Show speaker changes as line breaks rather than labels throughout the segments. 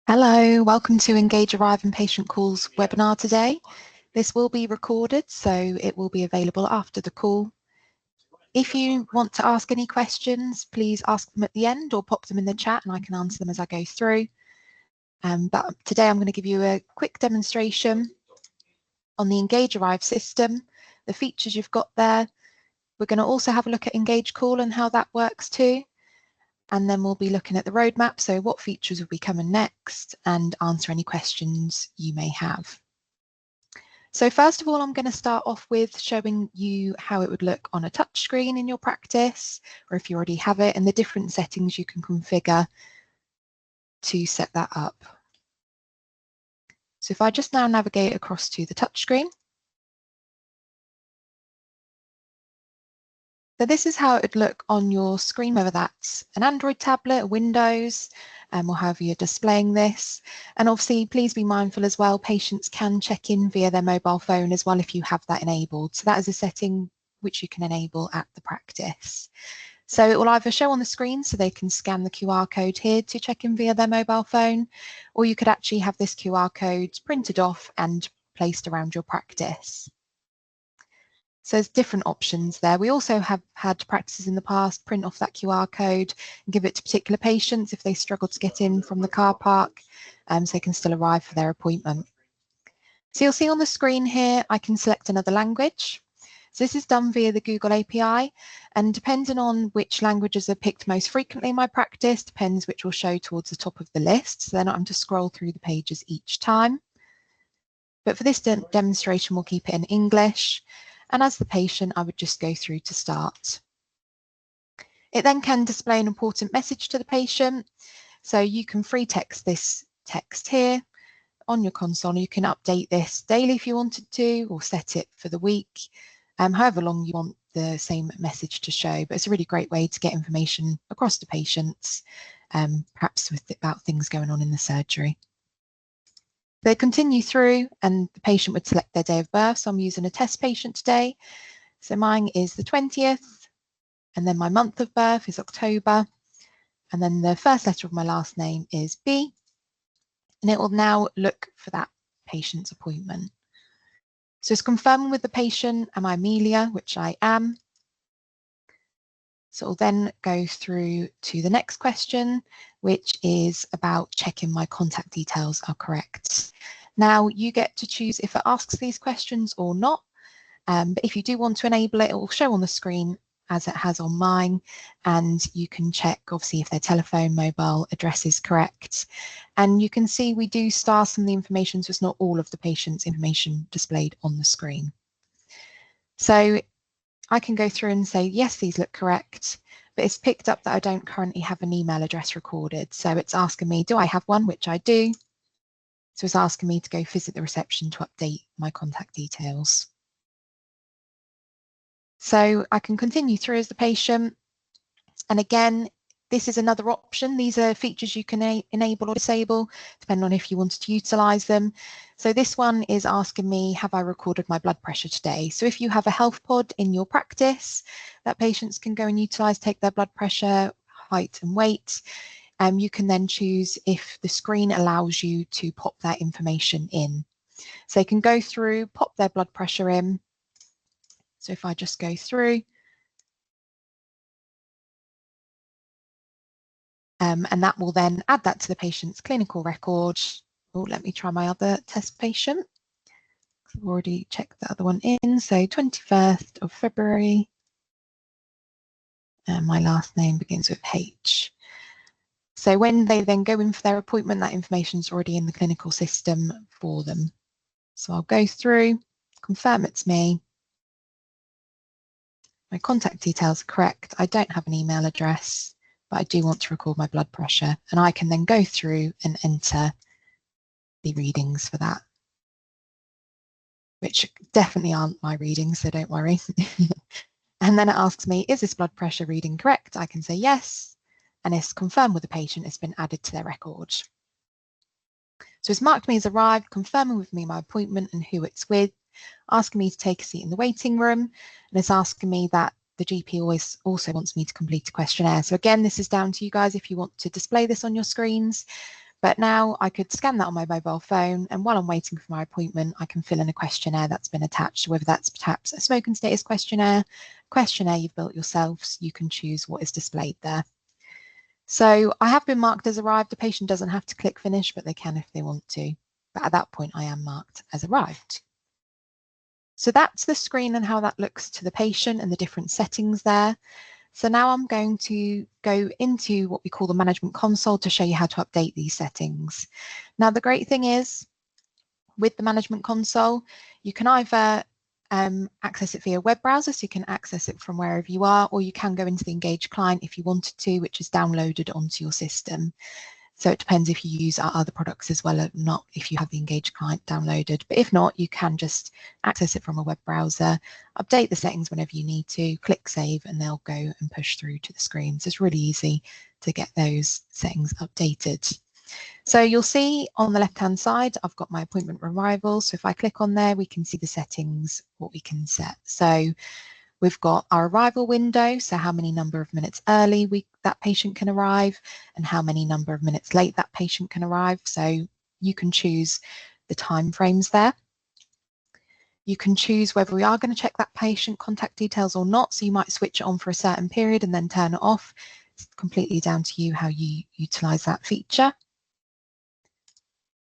Hello, welcome to Engage Arrive and Patient Calls webinar today. This will be recorded, so it will be available after the call. If you want to ask any questions, please ask them at the end or pop them in the chat and I can answer them as I go through. But today I'm going to give you a quick demonstration on the Engage Arrive system, the features you've got there. We're going to also have a look at Engage Call and how that works too. And then we'll be looking at the roadmap, so what features will be coming next, and answer any questions you may have. So first of all, I'm going to start off with showing you how it would look on a touch screen in your practice, or if you already have it, and the different settings you can configure to set that up. So if I just now navigate across to the touch screen. So this is how it would look on your screen, whether that's an Android tablet, or Windows, or however you're displaying this. And obviously, please be mindful as well, patients can check in via their mobile phone as well if you have that enabled. So that is a setting which you can enable at the practice. So it will either show on the screen so they can scan the QR code here to check in via their mobile phone, or you could actually have this QR code printed off and placed around your practice. So there's different options there. We also have had practices in the past print off that QR code and give it to particular patients if they struggle to get in from the car park, so they can still arrive for their appointment. So you'll see on the screen here, I can select another language. So this is done via the Google API, and depending on which languages are picked most frequently in my practice, depends which will show towards the top of the list. So then I'm to scroll through the pages each time. But for this demonstration, we'll keep it in English. And as the patient, I would just go through to start. It then can display an important message to the patient. So you can free text this text here on your console. You can update this daily if you wanted to, or set it for the week, however long you want the same message to show. But it's a really great way to get information across to patients, perhaps about things going on in the surgery. They continue through and the patient would select their day of birth. So I'm using a test patient today. So mine is the 20th, and then my month of birth is October, and then the first letter of my last name is B, and it will now look for that patient's appointment. So it's confirming with the patient, am I Amelia, which I am. So it'll then go through to the next question, which is about checking my contact details are correct. Now you get to choose if it asks these questions or not, but if you do want to enable it, it will show on the screen as it has on mine, and you can check obviously if their telephone, mobile address is correct. And you can see we do star some of the information, so it's not all of the patient's information displayed on the screen. So I can go through and say, yes, these look correct, but it's picked up that I don't currently have an email address recorded. So it's asking me, do I have one, which I do. So it's asking me to go visit the reception to update my contact details. So I can continue through as the patient. And again, this is another option. These are features you can enable or disable, depending on if you wanted to utilize them. So this one is asking me, have I recorded my blood pressure today? So if you have a health pod in your practice that patients can go and utilize, take their blood pressure, height and weight, you can then choose if the screen allows you to pop that information in. So they can go through, pop their blood pressure in. So if I just go through, and that will then add that to the patient's clinical record. Oh, let me try my other test patient. I've already checked the other one in. So 21st of February. And my last name begins with H. So when they then go in for their appointment, that information is already in the clinical system for them. So I'll go through, confirm it's me. My contact details are correct. I don't have an email address, but I do want to record my blood pressure, and I can then go through and enter the readings for that, which definitely aren't my readings, so don't worry. And then it asks me, is this blood pressure reading correct? I can say yes, and it's confirmed with the patient, it's been added to their record. So it's marked me as arrived, confirming with me my appointment and who it's with, asking me to take a seat in the waiting room, and it's asking me that the GP also wants me to complete a questionnaire. So again, this is down to you guys if you want to display this on your screens, But now I could scan that on my mobile phone, and while I'm waiting for my appointment, I can fill in a questionnaire that's been attached, whether that's perhaps a smoking status questionnaire you've built yourself, so you can choose what is displayed there. So I have been marked as arrived. The patient doesn't have to click finish, but they can if they want to. But at that point, I am marked as arrived. So that's the screen and how that looks to the patient and the different settings there. So now I'm going to go into what we call the management console to show you how to update these settings. Now, the great thing is with the management console, you can either access it via web browser, so you can access it from wherever you are, or you can go into the Engage client if you wanted to, which is downloaded onto your system. So it depends if you use our other products as well or not, if you have the Engage client downloaded. But if not, you can just access it from a web browser, update the settings whenever you need to, click save, and they'll go and push through to the screen. So it's really easy to get those settings updated. So you'll see on the left-hand side, I've got my appointment arrival. So if I click on there, we can see the settings, what we can set. So we've got our arrival window, so how many number of minutes early that patient can arrive and how many number of minutes late that patient can arrive. So you can choose the time frames there. You can choose whether we are going to check that patient contact details or not. So you might switch it on for a certain period and then turn it off. It's completely down to you how you utilize that feature.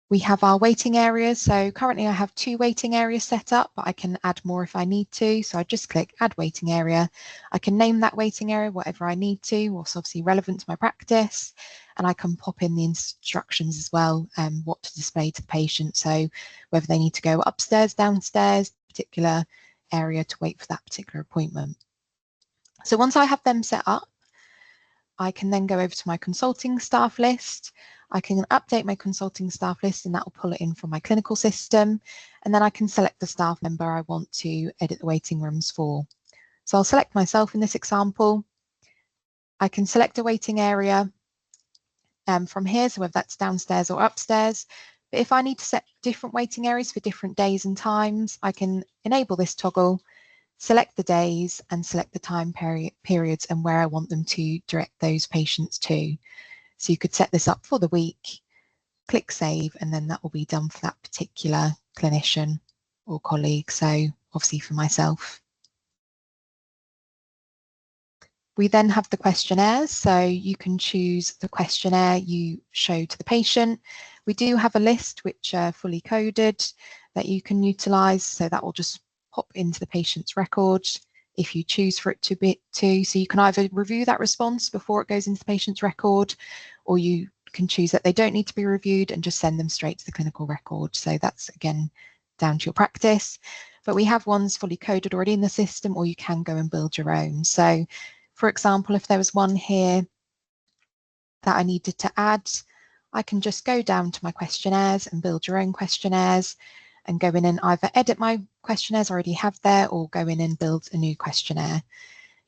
We have our waiting areas. So currently I have 2 waiting areas set up, but I can add more if I need to. So I just click add waiting area. I can name that waiting area whatever I need to, what's obviously relevant to my practice. And I can pop in the instructions as well, what to display to the patient. So whether they need to go upstairs, downstairs, particular area to wait for that particular appointment. So once I have them set up, I can then go over to my consulting staff list. I can update my consulting staff list and that will pull it in from my clinical system. And then I can select the staff member I want to edit the waiting rooms for. So I'll select myself in this example. I can select a waiting area from here, so whether that's downstairs or upstairs. But if I need to set different waiting areas for different days and times, I can enable this toggle, select the days and select the time periods and where I want them to direct those patients to. So you could set this up for the week, click save, and then that will be done for that particular clinician or colleague. So obviously for myself. We then have the questionnaires. So you can choose the questionnaire you show to the patient. We do have a list which are fully coded that you can utilize. So that will just pop into the patient's record if you choose for it to be so you can either review that response before it goes into the patient's record, or you can choose that they don't need to be reviewed and just send them straight to the clinical record. So that's again down to your practice, but we have ones fully coded already in the system, or you can go and build your own. So for example, if there was one here that I needed to add, I can just go down to my questionnaires and build your own questionnaires and go in and either edit my questionnaires I already have there or go in and build a new questionnaire.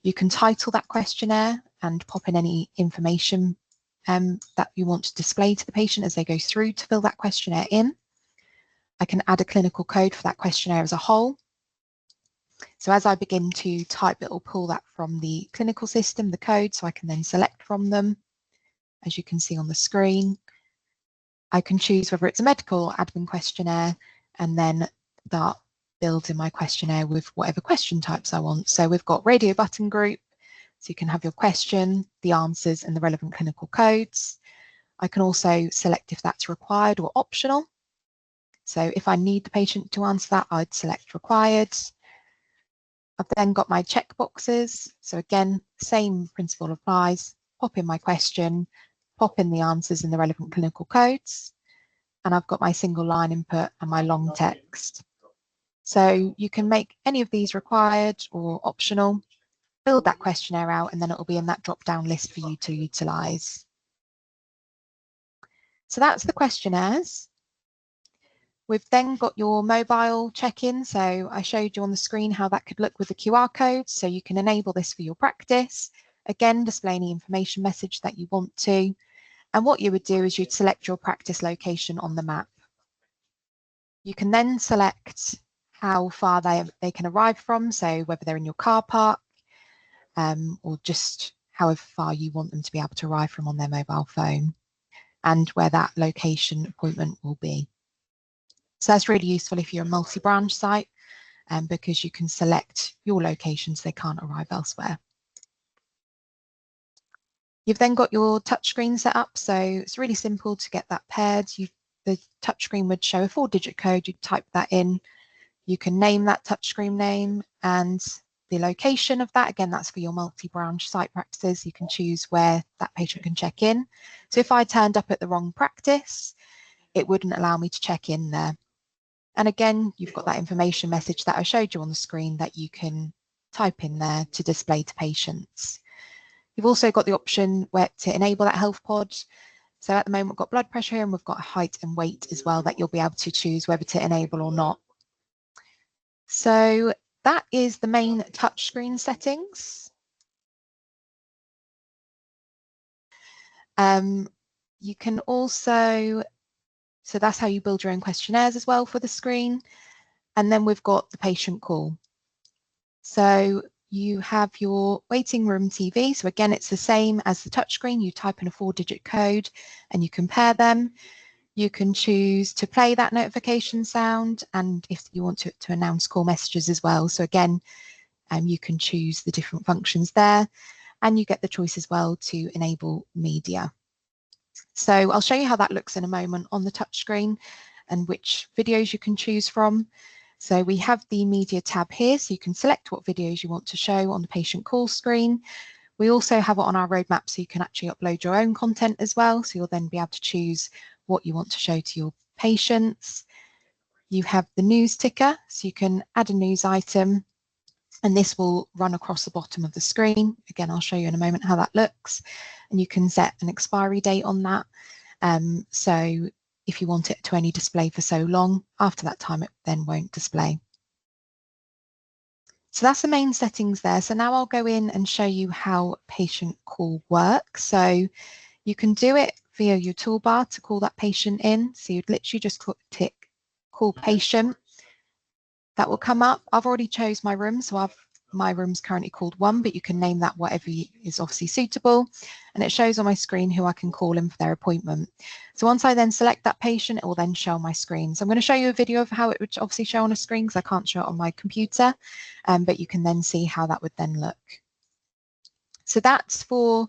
You can title that questionnaire and pop in any information that you want to display to the patient as they go through to fill that questionnaire in. I can add a clinical code for that questionnaire as a whole. So as I begin to type, it will pull that from the clinical system, the code, so I can then select from them, as you can see on the screen. I can choose whether it's a medical or admin questionnaire and then start building my questionnaire with whatever question types I want. So we've got radio button group, so you can have your question, the answers and the relevant clinical codes. I can also select if that's required or optional. So if I need the patient to answer that, I'd select required. I've then got my checkboxes. So again, same principle applies. Pop in my question, pop in the answers and the relevant clinical codes. And I've got my single line input and my long text. So you can make any of these required or optional, build that questionnaire out, and then it will be in that drop-down list for you to utilize. So that's the questionnaires. We've then got your mobile check-in. So I showed you on the screen how that could look with the QR code. So you can enable this for your practice. Again, display any information message that you want to. And what you would do is you'd select your practice location on the map. You can then select how far they can arrive from. So whether they're in your car park or just however far you want them to be able to arrive from on their mobile phone. and where that location appointment will be. So that's really useful if you're a multi-branch site, because you can select your locations, they can't arrive elsewhere. You've then got your touchscreen set up, so it's really simple to get that paired. The touchscreen would show a 4-digit code, you type that in, you can name that touchscreen name and the location of that. Again, that's for your multi-branch site practices. You can choose where that patient can check in. So if I turned up at the wrong practice, it wouldn't allow me to check in there. And again, you've got that information message that I showed you on the screen that you can type in there to display to patients. You've also got the option where to enable that health pod. So at the moment, we've got blood pressure here and we've got height and weight as well that you'll be able to choose whether to enable or not. So that is the main touchscreen settings. You can also, so that's how you build your own questionnaires as well for the screen. And then we've got the patient call. So you have your waiting room TV. So again, it's the same as the touchscreen. You type in a 4-digit code and you compare them. You can choose to play that notification sound, and if you want to announce call messages as well. So again, you can choose the different functions there, and you get the choice as well to enable media. So I'll show you how that looks in a moment on the touchscreen and which videos you can choose from. So we have the media tab here, so you can select what videos you want to show on the patient call screen. We also have it on our roadmap, so you can actually upload your own content as well. So you'll then be able to choose what you want to show to your patients. You have the news ticker, so you can add a news item, and this will run across the bottom of the screen. Again, I'll show you in a moment how that looks, and you can set an expiry date on that. So if you want it to only display for so long, after that time it then won't display. So that's the main settings there. So now I'll go in and show you how patient call works. So you can do it via your toolbar to call that patient in. So you'd literally just tick call patient. That will come up. I've already chose my room, so my room's currently called 1, but you can name that whatever is obviously suitable. And it shows on my screen who I can call in for their appointment. So once I then select that patient, it will then show on my screen. So I'm going to show you a video of how it would obviously show on a screen because I can't show it on my computer, but you can then see how that would then look. So that's for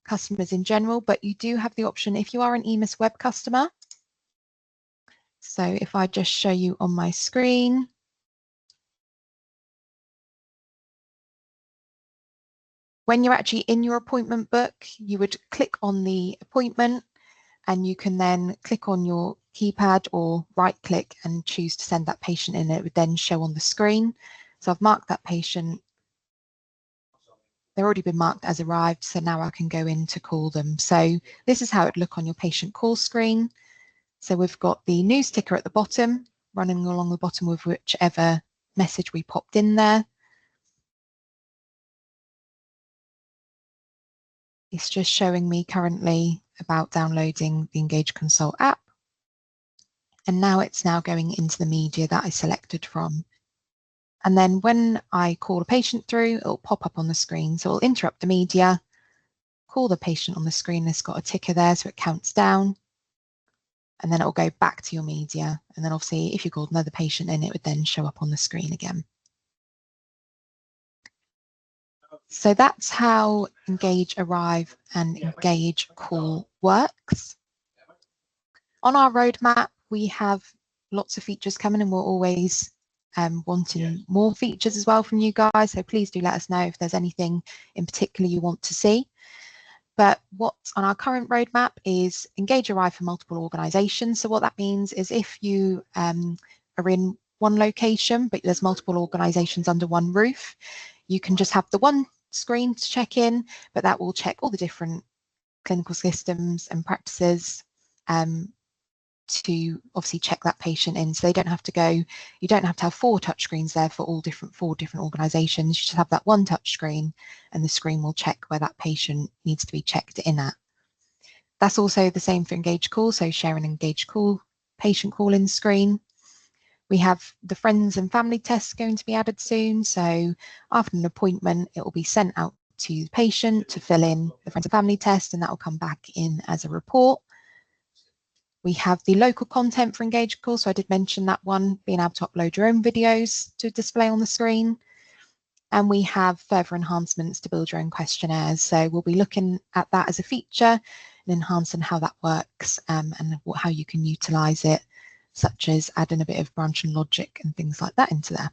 customers in general, but you do have the option if you are an EMIS web customer. So if I just show you on my screen, when you're actually in your appointment book, you would click on the appointment and you can then click on your keypad or right click and choose to send that patient in. It would then show on the screen. So I've marked that patient. They've already been marked as arrived, so now I can go in to call them. So this is how it would look on your patient call screen. So we've got the news ticker at the bottom, running along the bottom with whichever message we popped in there. It's just showing me currently about downloading the Engage Consult app. And now it's now going into the media that I selected from. And then when I call a patient through, it'll pop up on the screen. So it'll interrupt the media, call the patient on the screen. It's got a ticker there, so it counts down. And then it'll go back to your media. And then obviously, if you called another patient in, it would then show up on the screen again. So that's how Engage Arrive and Engage Call works. On our roadmap, we have lots of features coming and we're always wanting more features as well from you guys. So please do let us know if there's anything in particular you want to see. But what's on our current roadmap is Engage Arrive for multiple organizations. So what that means is if you are in one location, but there's multiple organizations under one roof, you can just have the one screen to check in, but that will check all the different clinical systems and practices to obviously check that patient in. So they don't have to go, you don't have to have 4 touch screens there for all 4 different organizations. You just have that one touch screen and the screen will check where that patient needs to be checked in at. That's also the same for Engage Call, so share an Engage Call patient call-in screen. We have the friends and family tests going to be added soon. So after an appointment, it will be sent out to the patient to fill in the friends and family test, and that will come back in as a report. We have the local content for Engage Call, so I did mention that one, being able to upload your own videos to display on the screen. And we have further enhancements to build your own questionnaires. So we'll be looking at that as a feature and enhancing how that works and how you can utilise it, such as adding a bit of branching logic and things like that into there.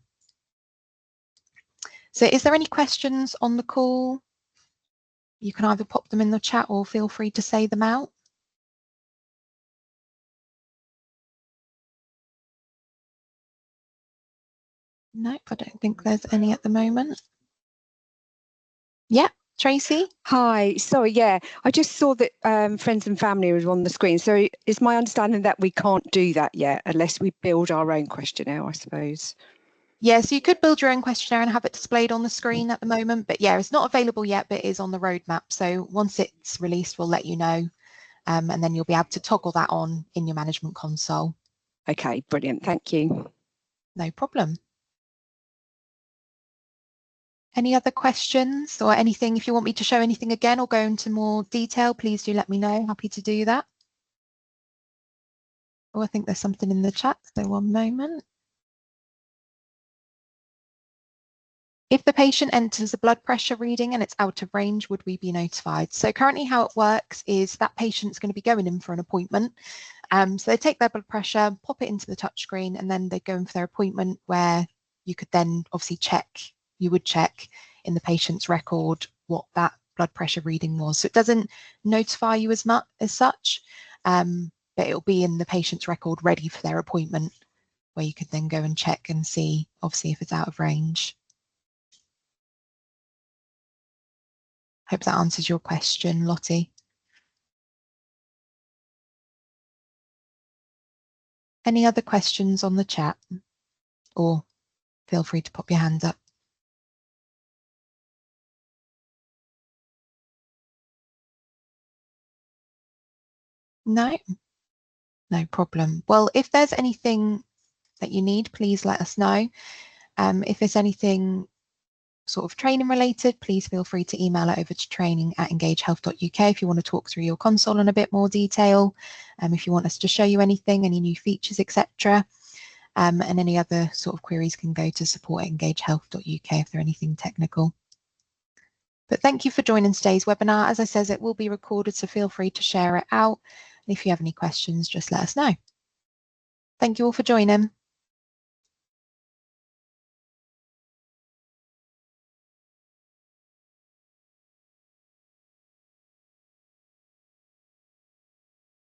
So is there any questions on the call? You can either pop them in the chat or feel free to say them out. Nope, I don't think there's any at the moment. Yeah, Tracy?
Hi, sorry, yeah, I just saw that friends and family was on the screen. So is my understanding that we can't do that yet unless we build our own questionnaire, I suppose?
Yeah, so you could build your own questionnaire and have it displayed on the screen at the moment, but yeah, it's not available yet, but it is on the roadmap. So once it's released, we'll let you know, and then you'll be able to toggle that on in your management console.
Okay, brilliant, thank you.
No problem. Any other questions or anything? If you want me to show anything again or go into more detail, please do let me know. Happy to do that. Oh, I think there's something in the chat, so one moment. If the patient enters a blood pressure reading and it's out of range, would we be notified? So currently how it works is that patient's going to be going in for an appointment. So they take their blood pressure, pop it into the touchscreen, and then they go in for their appointment where you could then obviously check, you would check in the patient's record what that blood pressure reading was. So it doesn't notify you as much as such, but it'll be in the patient's record ready for their appointment where you could then go and check and see, obviously, if it's out of range. Hope that answers your question, Lottie. Any other questions on the chat? Or feel free to pop your hand up. No? No problem. Well, if there's anything that you need, please let us know. If there's anything sort of training related, please feel free to email it over to training@engagehealth.uk if you want to talk through your console in a bit more detail, if you want us to show you anything, any new features, etc. And any other sort of queries can go to support@engagehealth.uk if they're anything technical. But thank you for joining today's webinar. As I said, it will be recorded, so feel free to share it out. And if you have any questions, just let us know. Thank you all for joining.